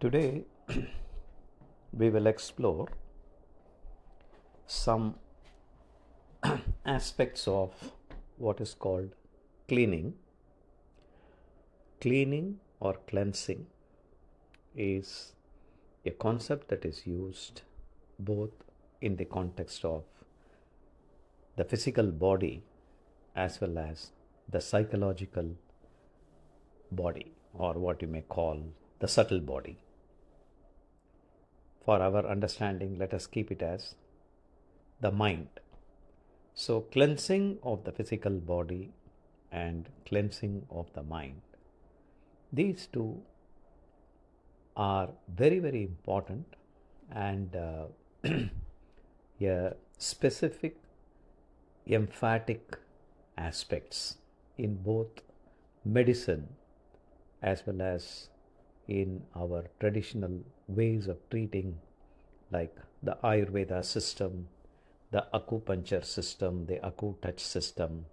Today we will explore some aspects of what is called cleaning. Cleaning or cleansing is a concept that is used both in the context of the physical body as well as the psychological body, or what you may call the subtle body. For our understanding, let us keep it as the mind. So, cleansing of the physical body and cleansing of the mind, these two are very, very important and a specific emphatic aspects in both medicine as well as in our traditional ways of treating, like the Ayurveda system, the acupuncture system, the 𝐂𝐸𝐠𝐡 system,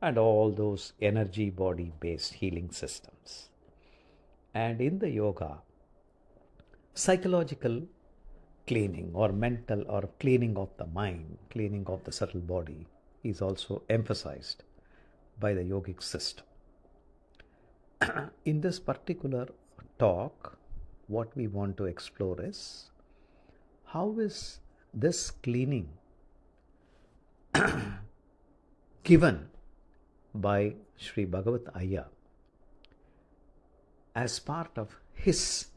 and all those energy body based healing systems. And in the yoga, psychological cleaning or mental or cleaning of the mind, cleaning of the subtle body is also emphasized by the yogic system. In this particular talk, what we want to explore is how is this cleaning given by Sri Bhagavat Ayya as part of his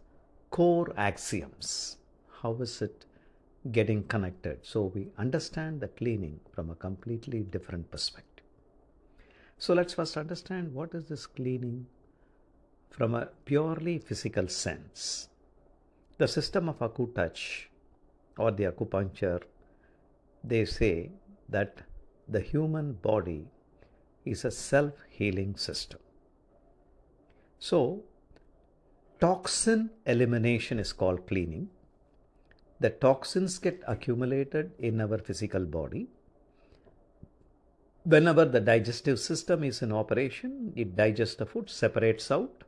core axioms. How is it getting connected? So we understand the cleaning from a completely different perspective. So let's first understand what is this cleaning from a purely physical sense. The system of 𝐂𝐸𝐠𝐡 or the acupuncture, they say that the human body is a self-healing system. So, toxin elimination is called cleaning. The toxins get accumulated in our physical body. Whenever the digestive system is in operation, it digests the food, separates out,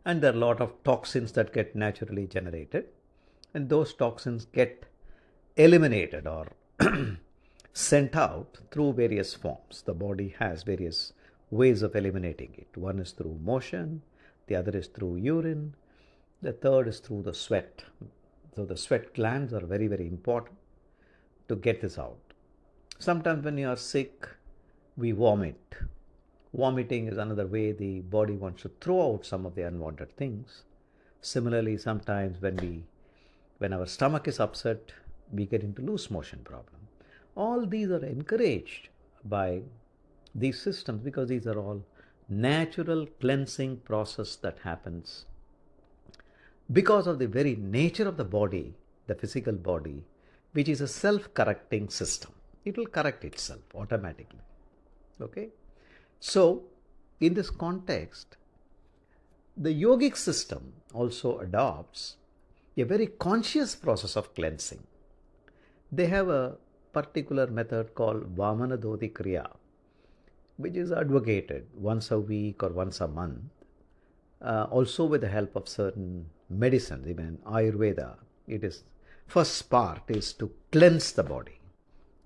and there are a lot of toxins that get naturally generated, and those toxins get eliminated or sent out through various forms. The body has various ways of eliminating it. One is through motion, the other is through urine, the third is through the sweat. So the sweat glands are very, very important to get this out. Sometimes when you are sick, we vomit. Vomiting is another way the body wants to throw out some of the unwanted things. Similarly, sometimes when our stomach is upset, we get into loose motion problem. All these are encouraged by these systems because these are all natural cleansing process that happens because of the very nature of the body, the physical body, which is a self-correcting system. It will correct itself automatically. Okay? So, in this context, the yogic system also adopts a very conscious process of cleansing. They have a particular method called Vamana Dodi Kriya, which is advocated once a week or once a month, also with the help of certain medicines, even Ayurveda. It is first part is to cleanse the body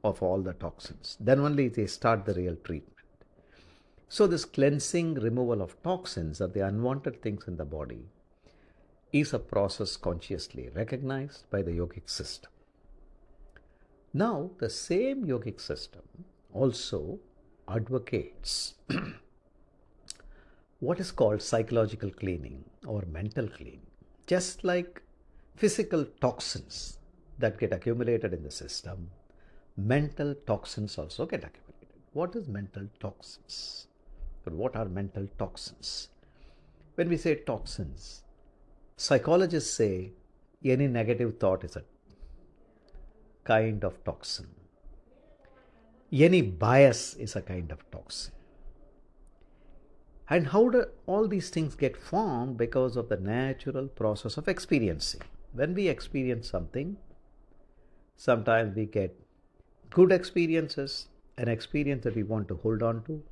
of all the toxins. Then only they start the real treatment. So this cleansing, removal of toxins or the unwanted things in the body is a process consciously recognized by the yogic system. Now, the same yogic system also advocates what is called psychological cleaning or mental cleaning. Just like physical toxins that get accumulated in the system, mental toxins also get accumulated. What is mental toxins? Or what are mental toxins? When we say toxins, psychologists say any negative thought is a kind of toxin. Any bias is a kind of toxin. And how do all these things get formed? Because of the natural process of experiencing. When we experience something, sometimes we get good experiences, an experience that we want to hold on to.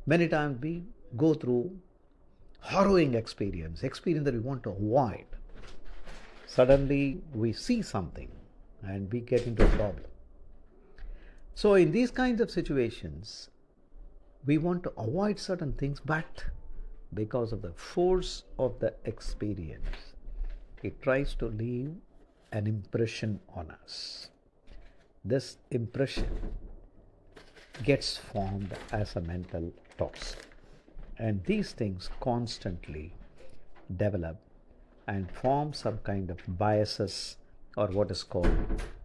Many times we go through harrowing experience that we want to avoid. Suddenly we see something and we get into a problem. So in these kinds of situations, we want to avoid certain things, but because of the force of the experience, it tries to leave an impression on us. This impression gets formed as a mental toxin. And these things constantly develop and form some kind of biases, or what is called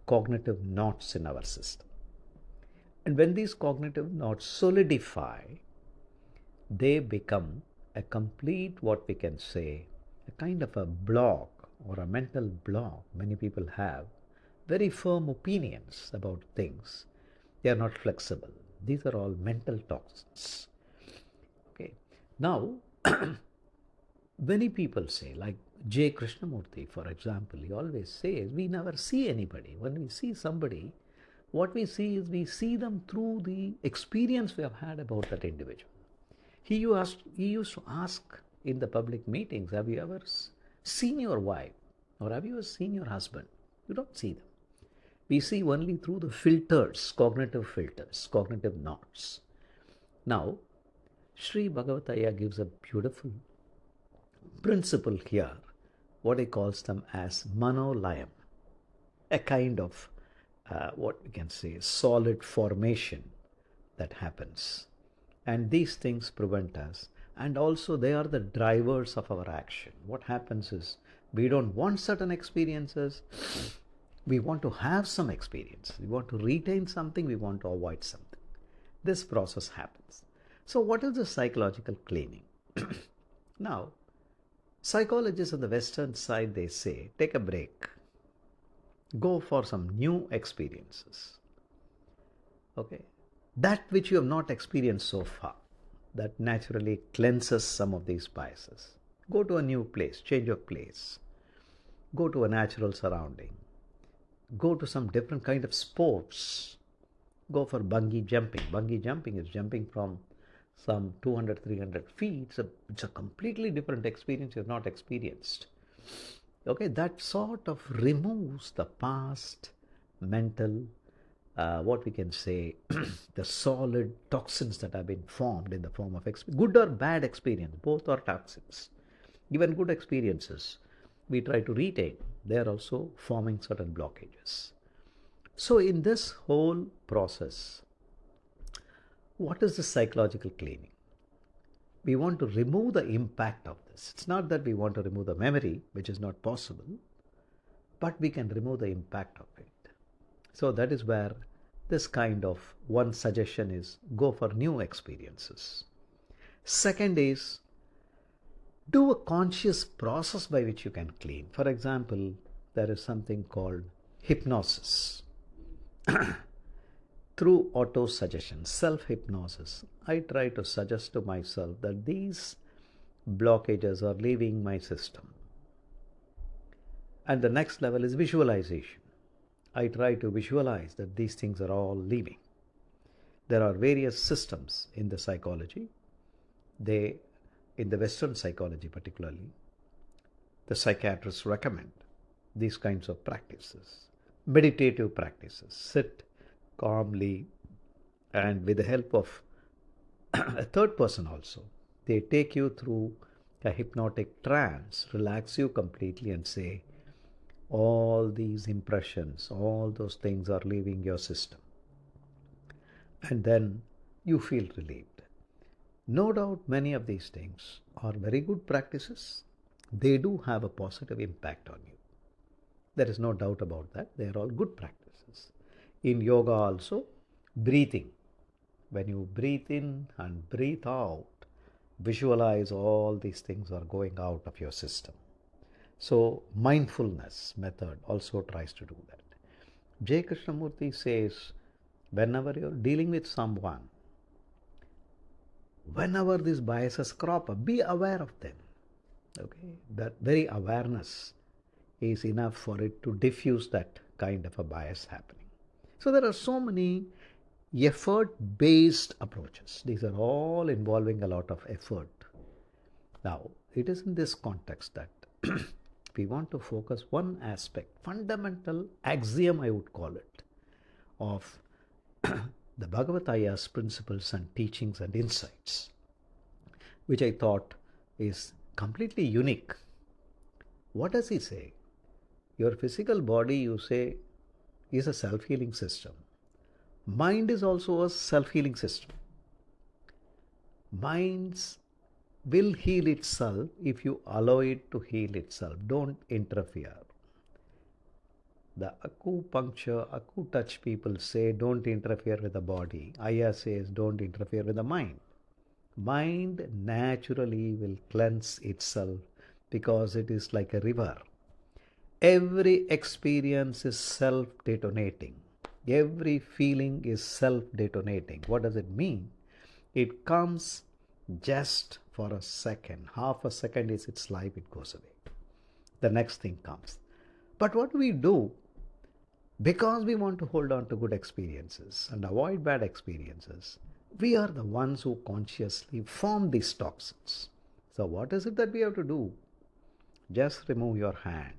cognitive knots in our system. And when these cognitive knots solidify, they become a complete, what we can say, a kind of a block or a mental block. Many people have very firm opinions about things. They are not flexible. These are all mental toxins. Okay. Now, many people say, like J. Krishnamurti, for example, he always says, we never see anybody. When we see somebody, what we see is we see them through the experience we have had about that individual. He used to ask in the public meetings, have you ever seen your wife? Or have you ever seen your husband? You don't see them. We see only through the filters, cognitive knots. Now, Sri Bhagavataya gives a beautiful principle here, what he calls them as manolayam, a kind of what we can say solid formation that happens. And these things prevent us, and also they are the drivers of our action. What happens is, we don't want certain experiences, we want to have some experience, we want to retain something, we want to avoid something. This process happens. So what is the psychological cleaning? Now, psychologists on the Western side, they say, take a break, go for some new experiences. Okay, that which you have not experienced so far, that naturally cleanses some of these biases. Go to a new place, change of place, go to a natural surrounding, go to some different kind of sports, go for bungee jumping. Bungee jumping is jumping from some 200, 300 feet. It's a completely different experience you have not experienced. Okay, that sort of removes the past mental, what we can say, the solid toxins that have been formed in the form of good or bad experience. Both are toxins. Even good experiences, we try to retain. They are also forming certain blockages. So in this whole process, what is the psychological cleaning? We want to remove the impact of this. It's not that we want to remove the memory, which is not possible, but we can remove the impact of it. So that is where this kind of one suggestion is, go for new experiences. Second is, do a conscious process by which you can clean. For example, there is something called hypnosis. Through auto-suggestion, self-hypnosis, I try to suggest to myself that these blockages are leaving my system. And the next level is visualization. I try to visualize that these things are all leaving. There are various systems in the psychology. In the Western psychology particularly, the psychiatrists recommend these kinds of practices, meditative practices. Sit calmly, and with the help of a third person also, they take you through a hypnotic trance, relax you completely and say, all these impressions, all those things are leaving your system. And then you feel relieved. No doubt many of these things are very good practices. They do have a positive impact on you. There is no doubt about that. They are all good practices. In yoga also, breathing. When you breathe in and breathe out, visualize all these things are going out of your system. So mindfulness method also tries to do that. J. Krishnamurti says, whenever you're dealing with someone, whenever these biases crop up, be aware of them. Okay, that very awareness is enough for it to diffuse that kind of a bias happening. So there are so many effort-based approaches. These are all involving a lot of effort. Now, it is in this context that we want to focus one aspect, fundamental axiom, I would call it, of the Bhagavad Gita's principles and teachings and insights, which I thought is completely unique. What does he say? Your physical body, you say, is a self-healing system. Mind is also a self-healing system. Minds will heal itself if you allow it to heal itself. Don't interfere. The acupuncture people say don't interfere with the body. Aya says don't interfere with the mind. Mind naturally will cleanse itself because it is like a river. Every experience is self-detonating. Every feeling is self-detonating. What does it mean? It comes just for a second. Half a second is its life, it goes away. The next thing comes. But what we do, because we want to hold on to good experiences and avoid bad experiences, we are the ones who consciously form these toxins. So what is it that we have to do? Just remove your hand.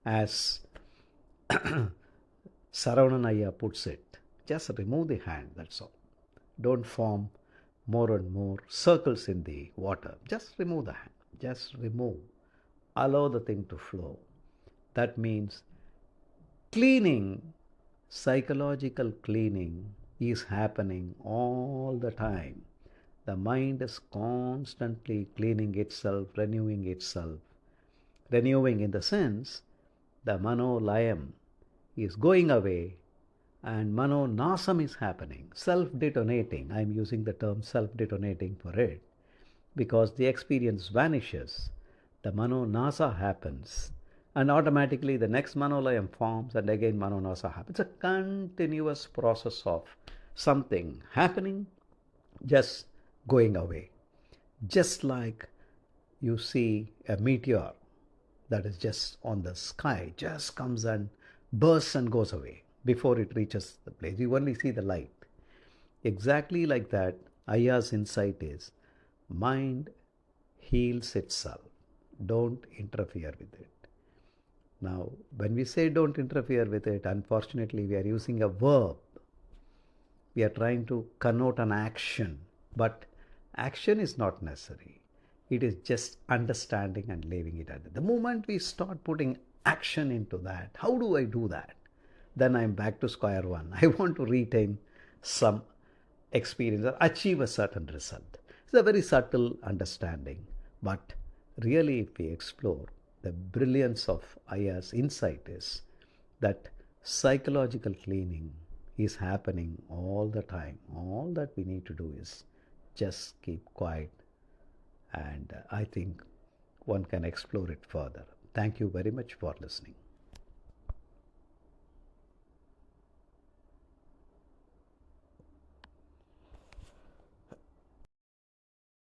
As Saravananaya puts it, just remove the hand, that's all. Don't form more and more circles in the water. Just remove the hand. Just remove. Allow the thing to flow. That means cleaning, psychological cleaning is happening all the time. The mind is constantly cleaning itself, renewing itself. Renewing in the sense, the manolayam is going away and manonasam is happening, self-detonating. I am using the term self-detonating for it because the experience vanishes, the manonasa happens, and automatically the next manolayam forms and again manonasa happens. It's a continuous process of something happening, just going away. Just like you see a meteor that is just on the sky, just comes and bursts and goes away before it reaches the place. You only see the light. Exactly like that, Aya's insight is, mind heals itself. Don't interfere with it. Now, when we say don't interfere with it, unfortunately, we are using a verb. We are trying to connote an action, but action is not necessary. It is just understanding and leaving it at that. The moment we start putting action into that, how do I do that? Then I'm back to square one. I want to retain some experience or achieve a certain result. It's a very subtle understanding, but really if we explore, the brilliance of Aya's insight is that psychological cleaning is happening all the time. All that we need to do is just keep quiet, and I think one can explore it further. Thank you very much for listening.